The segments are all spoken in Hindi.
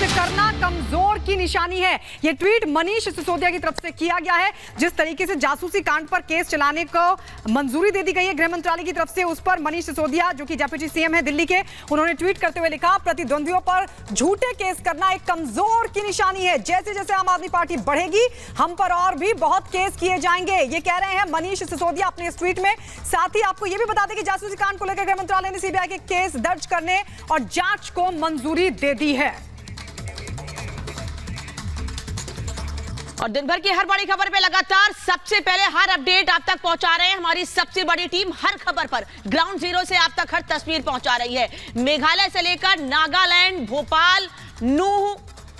करना कमजोर की निशानी है। ये ट्वीट मनीष सिसोदिया की तरफ से किया गया है। जिस तरीके से जासूसी कांड पर केस चलाने को मंजूरी दे दी गई है गृह मंत्रालय की तरफ से, उस पर मनीष सिसोदिया जो कि डेप्यूटी सीएम है दिल्ली के, उन्होंने ट्वीट करते हुए लिखा, प्रतिद्वंदियों पर झूठे केस करना एक कमजोर की निशानी है। जैसे जैसे आम आदमी पार्टी बढ़ेगी हम पर और भी बहुत केस किए जाएंगे। ये कह रहे हैं मनीष सिसोदिया अपने इस ट्वीट में। साथ ही आपको यह भी बता दें कि जासूसी कांड को लेकर गृह मंत्रालय ने सीबीआई के केस दर्ज करने और जांच को मंजूरी दे दी है। और दिन भर की हर बड़ी खबर पे लगातार सबसे पहले हर अपडेट आप तक पहुंचा रहे हैं हमारी सबसे बड़ी टीम। हर खबर पर ग्राउंड जीरो से आप तक हर तस्वीर पहुंचा रही है। मेघालय से लेकर नागालैंड, भोपाल, नूह,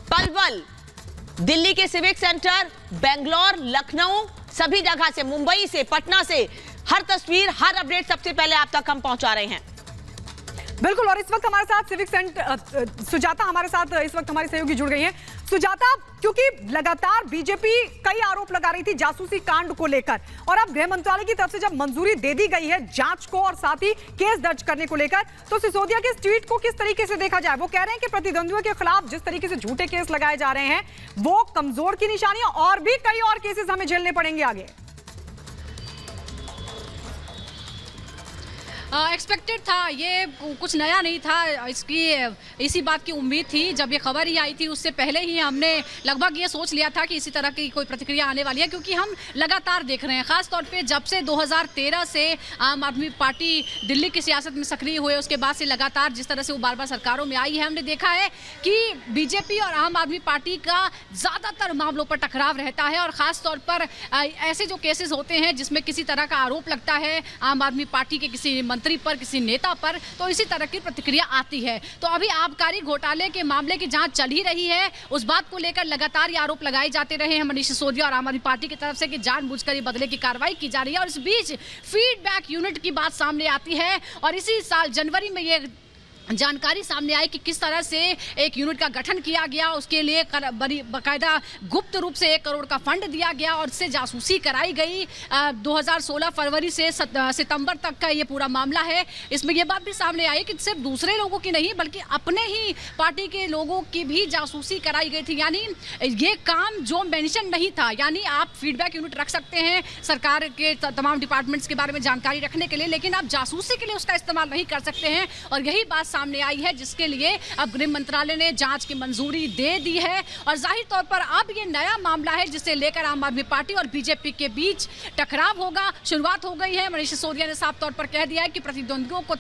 पलवल, दिल्ली के सिविक सेंटर, बेंगलोर, लखनऊ, सभी जगह से, मुंबई से, पटना से हर तस्वीर, हर अपडेट सबसे पहले आप तक हम पहुंचा रहे हैं। बिल्कुल। और इस वक्त हमारे साथ सिविक सेंटर सुजाता हमारे साथ इस वक्त हमारी सहयोगी जुड़ गई हैं। सुजाता, क्योंकि लगातार बीजेपी कई आरोप लगा रही थी जासूसी कांड को लेकर, और अब गृह मंत्रालय की तरफ से जब मंजूरी दे दी गई है जांच को और साथ ही केस दर्ज करने को लेकर, तो सिसोदिया के इस ट्वीट को किस तरीके से देखा जाए? वो कह रहे हैं कि प्रतिद्वंदियों के खिलाफ जिस तरीके से झूठे केस लगाए जा रहे हैं वो कमजोर की निशानी है और भी कई और केसेस हमें झेलने पड़ेंगे आगे। एक्सपेक्टेड था, ये कुछ नया नहीं था। इसी बात की उम्मीद थी। जब ये खबर ही आई थी उससे पहले ही हमने लगभग ये सोच लिया था कि इसी तरह की कोई प्रतिक्रिया आने वाली है, क्योंकि हम लगातार देख रहे हैं, खास तौर पे जब से 2013 से आम आदमी पार्टी दिल्ली की सियासत में सक्रिय हुए, उसके बाद से लगातार जिस तरह से वो बार बार सरकारों में आई है, हमने देखा है कि बीजेपी और आम आदमी पार्टी का ज़्यादातर मामलों पर टकराव रहता है। और ख़ास तौर पर ऐसे जो केसेस होते हैं जिसमें किसी तरह का आरोप लगता है आम आदमी पार्टी के किसी मंत्री पर, किसी नेता पर, तो इसी तरह की प्रतिक्रिया आती है। तो अभी आबकारी घोटाले के मामले की जांच चल ही रही है। उस बात को लेकर लगातार ये आरोप लगाए जाते रहे हैं मनीष सिसोदिया और आम आदमी पार्टी की तरफ से कि जानबूझकर ये बदले की कार्रवाई की जा रही है। और इस बीच फीडबैक यूनिट की बात सामने आती है और इसी साल जनवरी में ये जानकारी सामने आई कि किस तरह से एक यूनिट का गठन किया गया, उसके लिए बाकायदा गुप्त रूप से 1 करोड़ का फंड दिया गया और इससे जासूसी कराई गई। 2016 फरवरी से सितंबर तक का ये पूरा मामला है। इसमें यह बात भी सामने आई कि सिर्फ दूसरे लोगों की नहीं बल्कि अपने ही पार्टी के लोगों की भी जासूसी कराई गई थी। यानी ये काम जो मेंशन नहीं था, यानी आप फीडबैक यूनिट रख सकते हैं सरकार के तमाम डिपार्टमेंट्स के बारे में जानकारी रखने के लिए, लेकिन आप जासूसी के लिए उसका इस्तेमाल नहीं कर सकते हैं। और यही बात सामने आई है जिसके लिए अब गृह मंत्रालय ने जांच की मंजूरी दे दी है। और जाहिर तौर पर अब ये नया मामला है जिसे लेकर आम आदमी पार्टी और बीजेपी के बीच टकराव होगा। शुरुआत हो गई है। मनीष सिसोदिया ने साफ तौर पर कह दिया है कि प्रतिद्वंदियों को